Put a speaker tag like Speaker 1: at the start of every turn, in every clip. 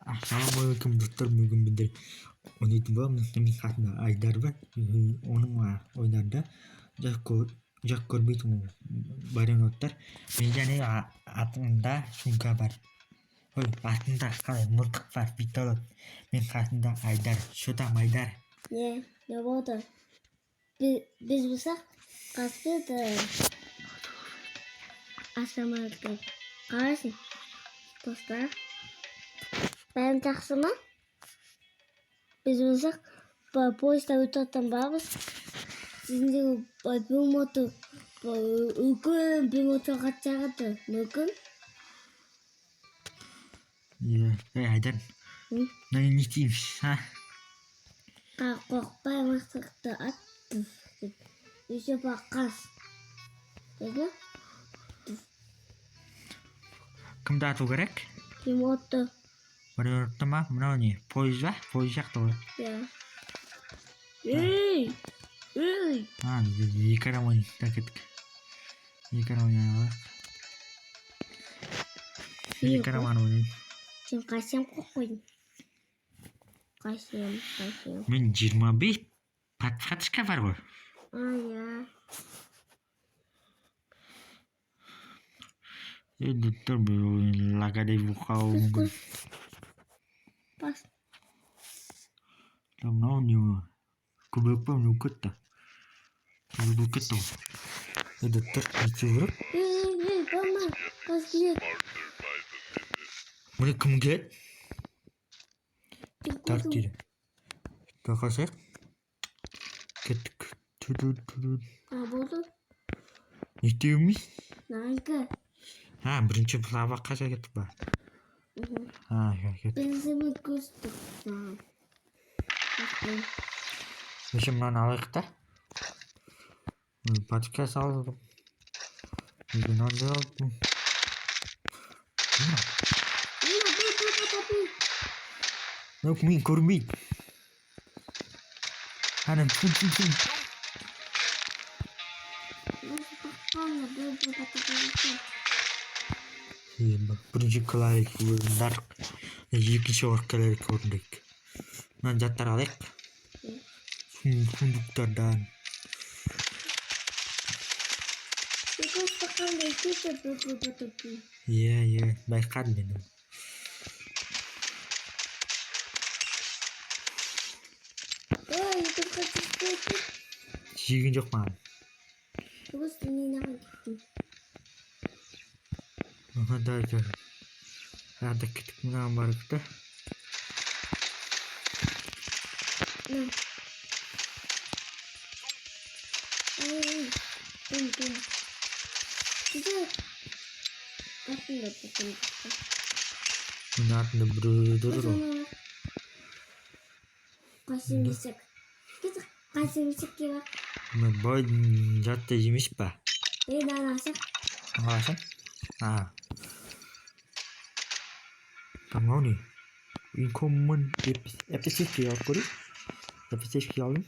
Speaker 1: Assalamualaikum компьютер мөгөн бид өнөөдөр бомны хатна айдарва оноо ойнанда жаккор бит баринотар мижаны атанда шункабар ой атанда хай мурдхфар битолот мен хатанда айдар шута майдар
Speaker 2: 여보다 비즈부사 가스드 아사마르크 가시 тоста байн тахсана бизвуса по поезда утатан бабас зиндэг бимото үгүй бимото гацаагаад мөгөн
Speaker 1: айдар нэнити ха
Speaker 2: гагбай мастагта ат ишэ бакас эгэ
Speaker 1: Кымда тугарек
Speaker 2: бимото
Speaker 1: баринотама мноони поезда поезжахтоо
Speaker 2: эй
Speaker 1: икарамон такет икарамон
Speaker 2: 지금 가시험 꽂고 있는 가시험
Speaker 1: мен 20 би патфатска варго
Speaker 2: 아야
Speaker 1: и доктор лагаде вухау
Speaker 2: пас
Speaker 1: там нью кубепа нуката нуката и доктор ичүүр
Speaker 2: мама 가시
Speaker 1: мөрө кымгээд тартир тохосер кет туду
Speaker 2: 아 뭐도
Speaker 1: итэмми
Speaker 2: 나니까
Speaker 1: бірінші плава қажет ба
Speaker 2: бензин көстө
Speaker 1: Мишем мынаны алайық та подкаст алдым мынаны алдым мен көрмейді анан бірінші клавик нар екінші оркаларик орындайық мынаны заттар алайық сундуктардан иә байқадым мен жеген жоқ маған Ada ketik ngambar kita. Benar dulu.
Speaker 2: Kasih misek. Kita kasih misek ya.
Speaker 1: Boy jatuh jemis pa.
Speaker 2: Dah rasa.
Speaker 1: Rasa? Tamam nih. Incommon episode yapıyoruz. Episode yapalım.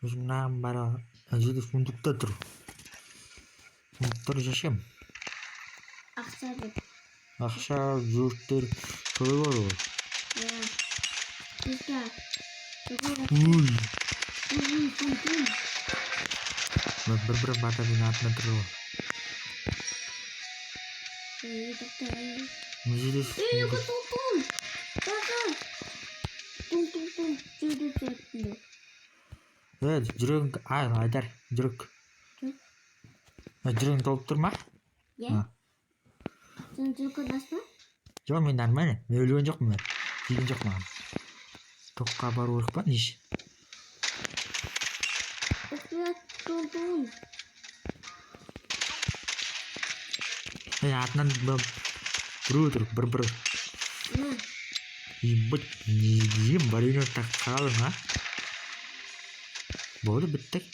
Speaker 1: Bizim namara acılı fundukta dur. Fundukta yaşayalım. Akşam yurtlar koyuyor.
Speaker 2: Ya. Kita.
Speaker 1: Uy. Ber mata binat terus. Мижирис.
Speaker 2: 이거 뚱뚱. 가자. 뚱뚱뚱. 쭈쭈쭈.
Speaker 1: жүрегің айдар жүрек. жүрегің толып тұр ма?
Speaker 2: Иә. Сен жүрек басма?
Speaker 1: Жоқ, мен нормально. Мен өлген жоқпын. Жеген жоқпын маған. Тоққа бару керек па? Неше?
Speaker 2: 뚱뚱.
Speaker 1: Атынан біреу тұр, бір. Ебать, барина таққалың, а? Болды, біттік.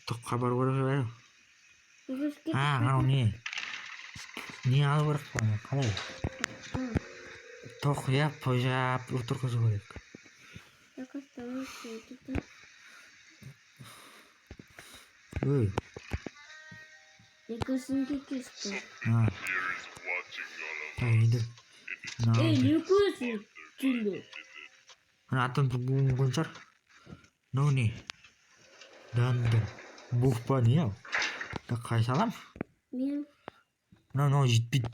Speaker 1: Тоққа бару керек бәрі. Анау не? Не алу керек па? Қалай? Тоқ, я пожап отырғызу керек. Ой.
Speaker 2: 이거 숨기겠어.
Speaker 1: Энд.
Speaker 2: Нүгөөс чилээ.
Speaker 1: Атан гүнчар. Нөөний. Данд. Буфпаниа. Такай салам.
Speaker 2: Мен
Speaker 1: Но бит.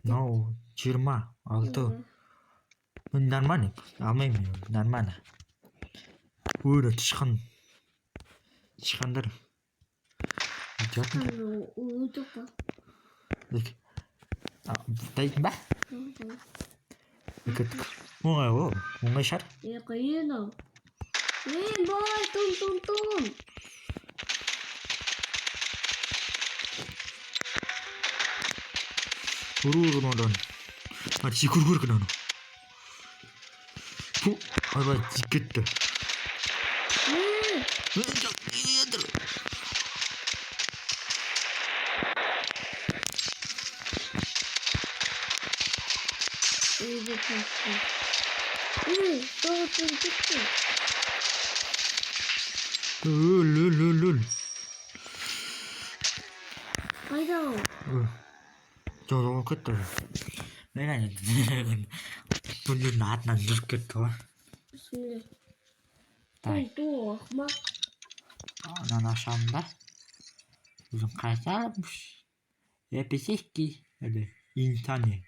Speaker 1: Но чирма. Алто. Нормально. Амай нормально. Өөрөө тишхандар.
Speaker 2: уудаг ба.
Speaker 1: Дай ба. Ихэд мөнгө шар.
Speaker 2: Яа. Бой тун.
Speaker 1: Уруугнодон. Чикүргүр гэнэ. Фу, ава чикэт. Лул.
Speaker 2: Айда.
Speaker 1: 저거 그때 내가 돈이 나왔나 늦겠다.
Speaker 2: Bismillah.
Speaker 1: Дай.
Speaker 2: Туу ма.
Speaker 1: Нана шамда. Uzun kaysalmış. Еписеки öyle insani.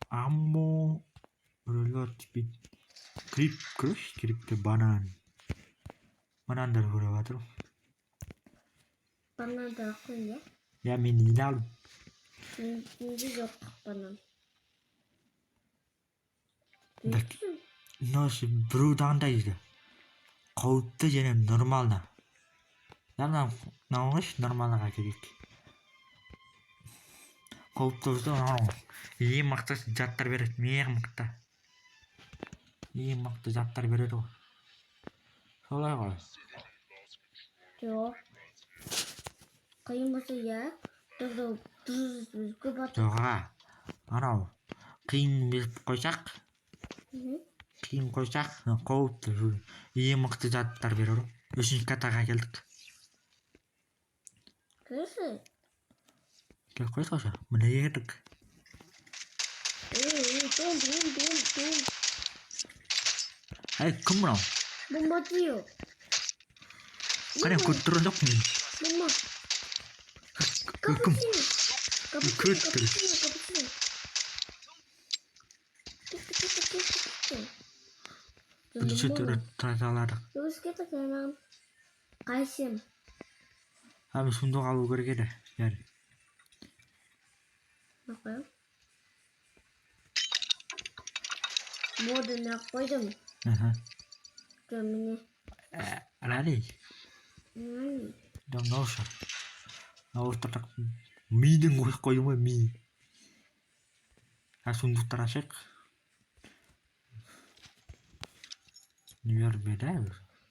Speaker 1: Ammo öyle bir kripte banan. Banandır buradır.
Speaker 2: Банан даахгүй яа.
Speaker 1: Я минидал.
Speaker 2: Энд жоқ банан.
Speaker 1: Так. Нос бруданда иде. Говьтой жинэ нормально. Нааш нормально керек. Говьтойсоо ийм магтаас жаттар берет. Мега магта. Ийм магта жаттар берет. Солай гоо.
Speaker 2: Joo. Каймаса яа. Гүбат.
Speaker 1: Жога. Араа. Кин гойсак. Кин гойсак. Говьтой ийм магта жаттар берет. Өшин катага келдик.
Speaker 2: Кэсэ.
Speaker 1: Кэл гойсоо. Мэнэ ягдаг.
Speaker 2: Дум.
Speaker 1: Ай, кумраа.
Speaker 2: Бомбатио.
Speaker 1: Кане көтрөндök мөн.
Speaker 2: Мама.
Speaker 1: Кум. Көтөр. Бүчтөр таталаар.
Speaker 2: Юускета кэнам. Гайшим.
Speaker 1: Ами сундук алуу керек эле. Яар.
Speaker 2: Окей. Модына койдум.
Speaker 1: Аха.
Speaker 2: Кэмини.
Speaker 1: Алали. Доношо. Ауртак мидэн гохгүй юм ми. Асундук тарашек. Ньюер бедав.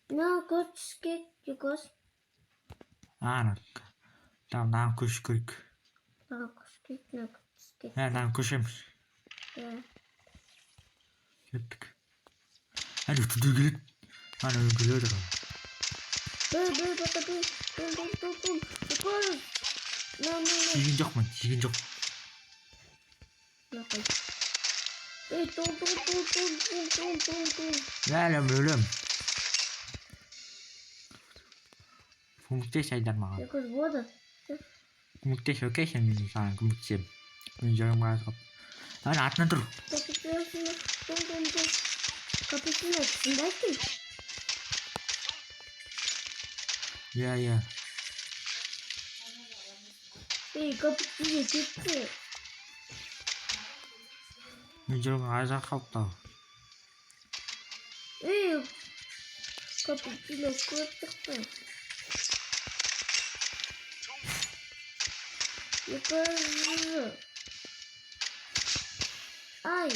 Speaker 2: На коцке юкос.
Speaker 1: Анак. Там нам кушкик.
Speaker 2: На коцке.
Speaker 1: Нам кушем. Ятк. Ари түдүгэлэт. Ана гэлээд.
Speaker 2: Бум.
Speaker 1: Жигэн жок.
Speaker 2: Накай. Тум.
Speaker 1: Лалам. Фумтэй сайдар маа.
Speaker 2: Юкос вода.
Speaker 1: Фумтэй локейшн миний сан гүмчэм. Миний жамгаас. Ана атнадр.
Speaker 2: Капитина, дайте.
Speaker 1: Я.
Speaker 2: Капитина, типа.
Speaker 1: Миний жамгаас хавтаа.
Speaker 2: Капитина, кот. Юкос. Ай.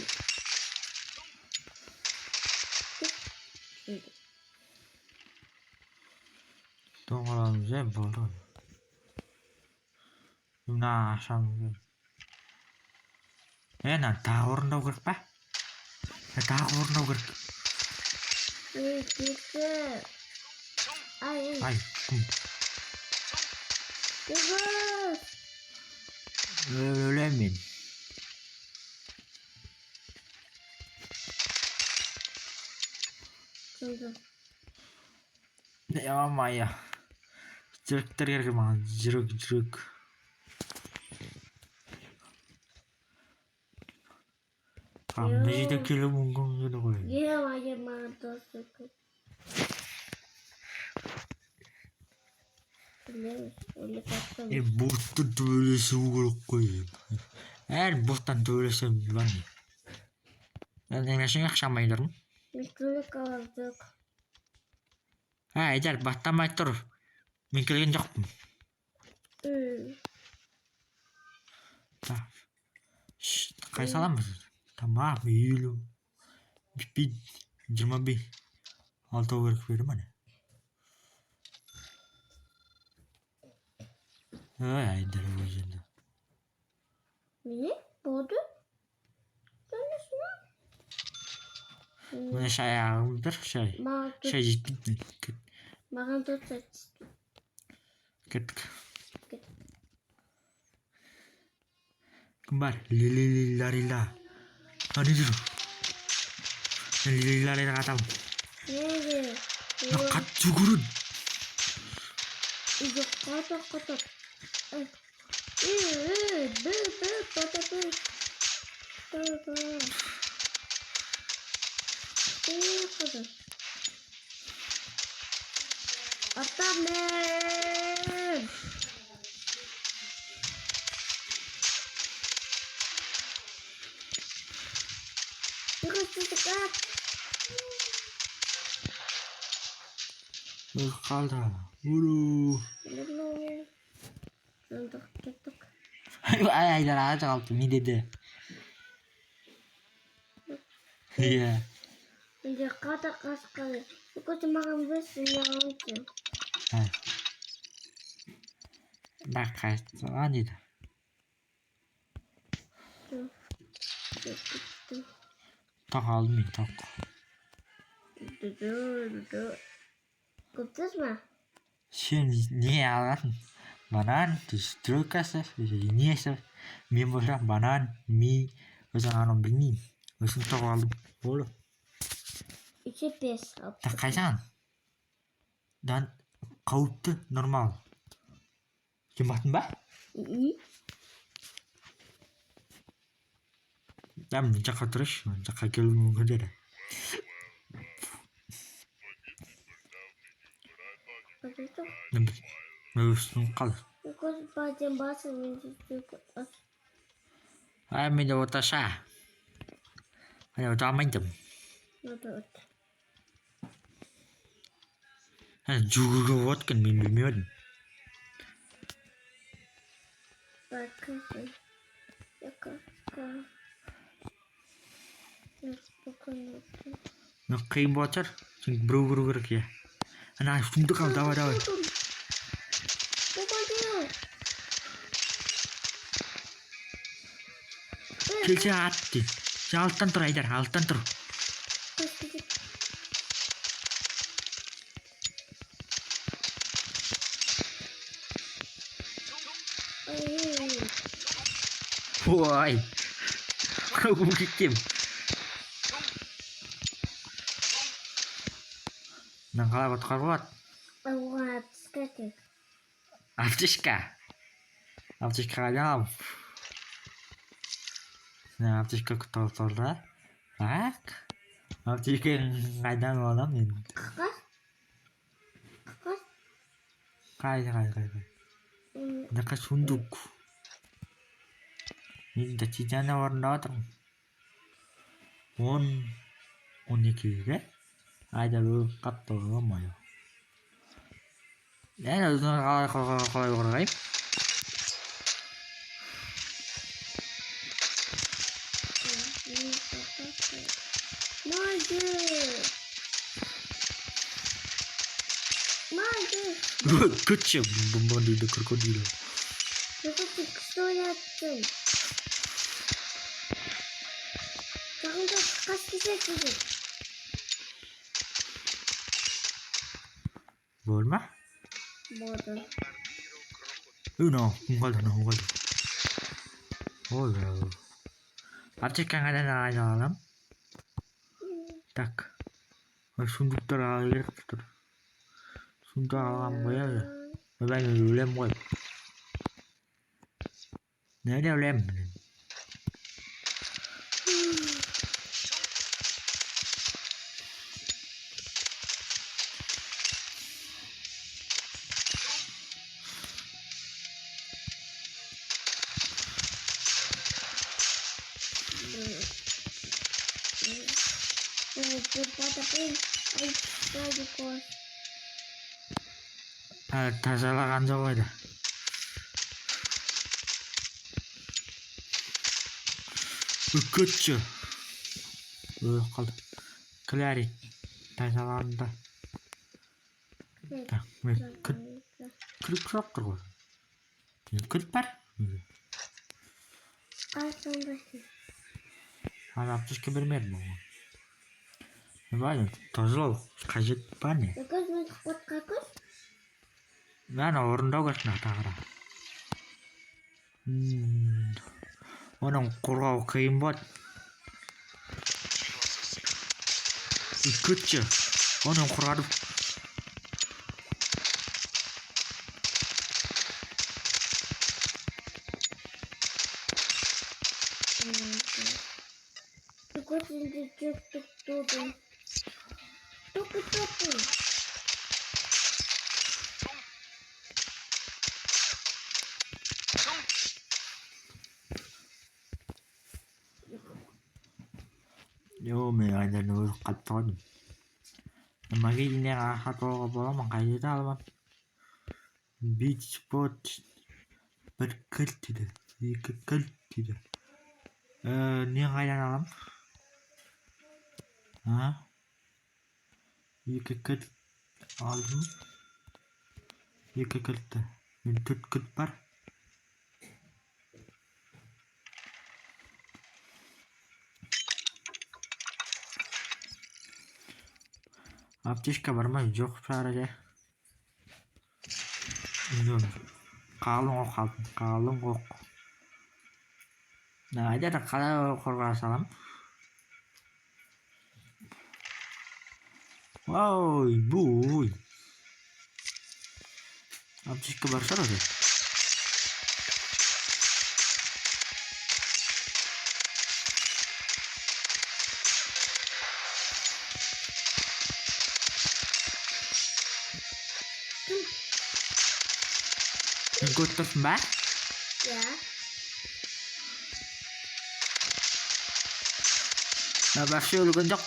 Speaker 1: 동그란 제 뭐로? 나 상. 나 다오르는 거 봐. 나 다오르는 거.
Speaker 2: Типа. Ай.
Speaker 1: 아이,
Speaker 2: Юкос.
Speaker 1: Ölemin.
Speaker 2: Sonra.
Speaker 1: Ne ama ya. Zırıktır yer gibi bana. Zırık. Tamam ne de kilo mungum yine koyayım.
Speaker 2: Ye mantısı. Öyle kaçtım.
Speaker 1: Bostan tuğlesi vurup koyayım. Eğer bostan tuğlesi var mı? Ben de şimdi akşam ayırırım.
Speaker 2: Mikroyu kalacak.
Speaker 1: Ha eder bostan baytır. Mikroyu yaktım. Tamam. Şşt kaysalar mısın? Tamam iyi lo. Bir 21 6 olarak verim hani. Ha eder o yüzden.
Speaker 2: Ne? Boğdu?
Speaker 1: Bu şey ayağımdır şey. Şey ciddi.
Speaker 2: Bana tut seç.
Speaker 1: Gittik. Kembar lila. Hadi dulu. Lila kata.
Speaker 2: Nerede?
Speaker 1: Nakat cugurun.
Speaker 2: Yok kata. Atamem. Çıkart.
Speaker 1: Kaldı. Ulu.
Speaker 2: Tık.
Speaker 1: Ay rahat kaldı ni dedi. Iya.
Speaker 2: Dia kata sekali. Aku cuma ngambil sinyalnya.
Speaker 1: Ha. Bak kaçtı hadi de. Tak almayayım tak.
Speaker 2: Duduk. Kuptas mah?
Speaker 1: Şimdi niye alan? Banan terus kasih. Niye sih? Mi bosan banan mi bosan anam bingin. Bosan tak aldım. Oğlum.
Speaker 2: 2 pes.
Speaker 1: Tak kaysan. Dan kauttu normal. Jembatan bah? Dan mencakar terus, mencakar gelung aja deh.
Speaker 2: Apa itu?
Speaker 1: Terus nungkal.
Speaker 2: Aku baca bahasa Indonesia.
Speaker 1: Ay medyo siya. Ayaw tamang jam.
Speaker 2: Betul.
Speaker 1: Jugawat kan mimimiyod.
Speaker 2: Bakın. Yakar.
Speaker 1: Nakibotser. Sing bro kaya. Ana suntuk kau dawa.
Speaker 2: Bukan dia.
Speaker 1: Kilse hati. Haltan tur ajar, haltan tur. Woi. Aku kikim. Nang kalawat.
Speaker 2: Awat sekali.
Speaker 1: Aptiska dalam. Nah, aptiska ketol-tolnya. Bak. Aptiska kadang ngalamin. Kaya. Nakasundok. Hindi na warna otong. Onikire. Ay dalo kato mayo. Yan kalau kayo. Kecil bombardiro di krokodilo.
Speaker 2: Что я тут? Jangan kasih saya.
Speaker 1: Bolma?
Speaker 2: Bodoh.
Speaker 1: No, unggal. Ой. Аптекаан гадаа. Так. Сундук дээр ирэх гэдэг. Сундук аваа. Бабай үлэм гоо. Нэрэ үлэм. Tasalakan sa wala. Good. Klari. Tasalakan ta. Так, мы крик-крок. Крик-пар. Она аптечка бермер бу. Ваня, тожлол кажет пане. Нана орындоо гэх натагара. Онон кургау кыймбат. Икүч. Онон кургау. Yo me ada nur katon. Magi ini hato bola mangkaya dalam. Beach spot berkeltida. Keltida. Ni kaya dalam. Yıkıkır aldım. Yıkıkırdı. Tut var. Аптечка бар ма? Жоқ шарада. Қалың оқ. Найда да қалай қорға салам. Ой, буй. Аптечка бар шарада. Готов ба?
Speaker 2: Ja.
Speaker 1: Набаши үлгэн жоқ.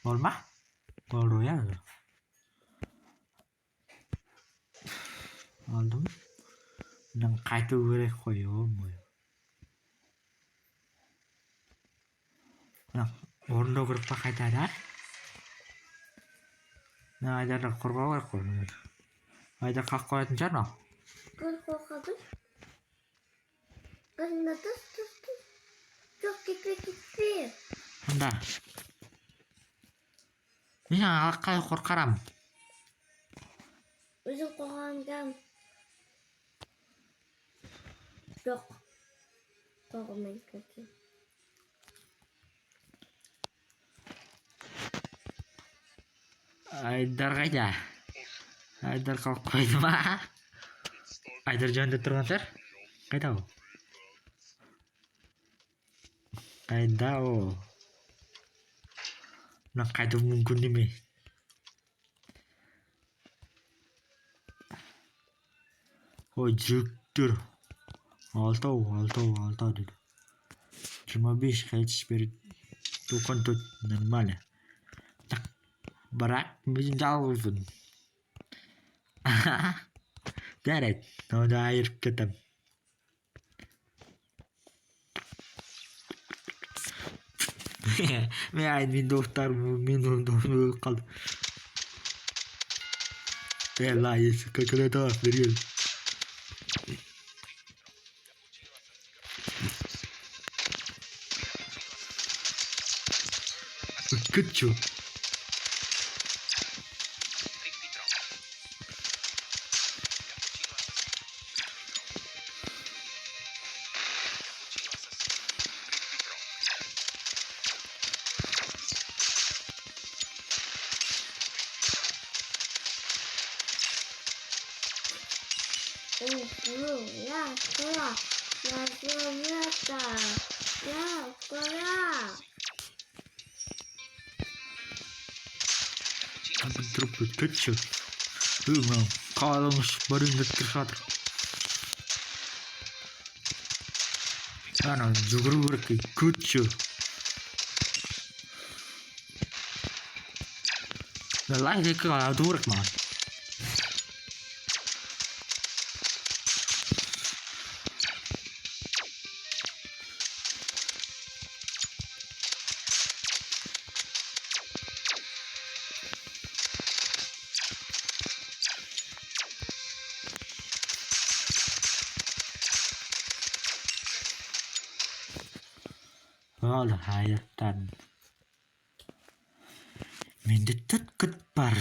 Speaker 1: Болма? Болу я. Алдым. Нан қайту керек қой, ой. Орындау керек па қайтада? Айдарда қорғау керек қой. Айдар қақ қоятын шығар ма?
Speaker 2: Қорқады. Қасында тұс. Жоқ, кетпе.
Speaker 1: Онда. Мен қалай қорқарам?
Speaker 2: Өзің қорғандам. Жоқ. Қорғамай кетті.
Speaker 1: Айдар қайда? Айдар қалып қойды ма? Айдар жанында тұрған шығар? Қайда ол? Қайда ол? Мына қайту мүмкін емес. Ой, жүректер. Алтау деді. 25 қайтыс берді. Тоқан tot нормально. Бірақ мен жалғызбын. Жарайды, онда айырып кетем. Мен достарым, мен өліп қалдым. Ла, есі какая-то берген. Күтчу.
Speaker 2: Я скоро. Я место. Я скоро.
Speaker 1: Трупы кетчуп. Мам, каламш барин гэтрхат. Ана зүгрүүрк кетчуп. The light is going to work, man. All higher than Mindetet ketpar.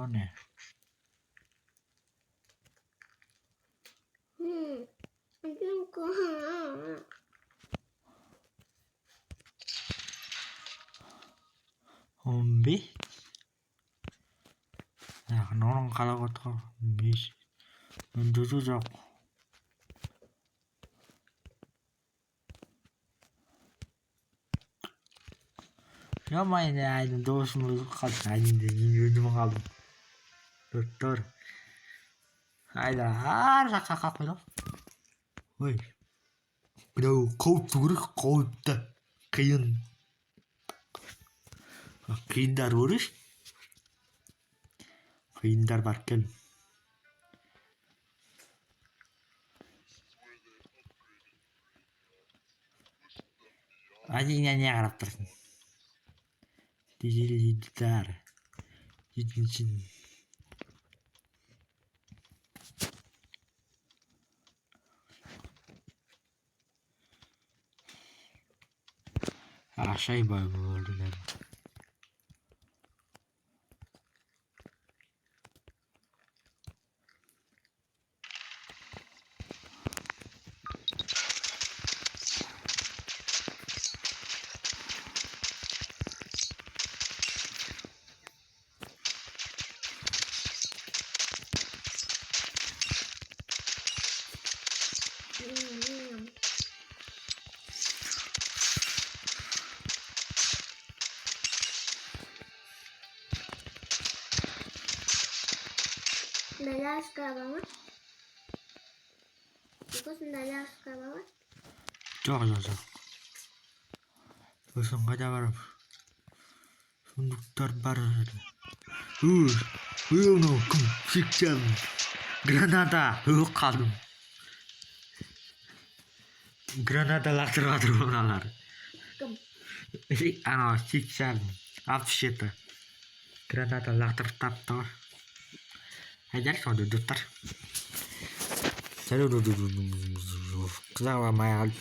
Speaker 1: Nè.
Speaker 2: Không có.
Speaker 1: Không biết. Nó kalau kau bis menjujur. Nếu mày này tôi không phải như nhưng mà không dokter hay là ra kakak đó ôi đâu câu chú được câu ta kiên kinder uğraş kinder barken aja nyanyi karakter digitar izin şey böyle
Speaker 2: Nalasca banget. Terus Nalasca banget.
Speaker 1: Çok. Langsung aja bareng. Untuk terbar. No, sikjam. Granada, kalem. Granada later nalar. Ano, sikjam. Apshita. Granada later tap tower. Ajar so dokter. Saya udah. Kenapa Maya?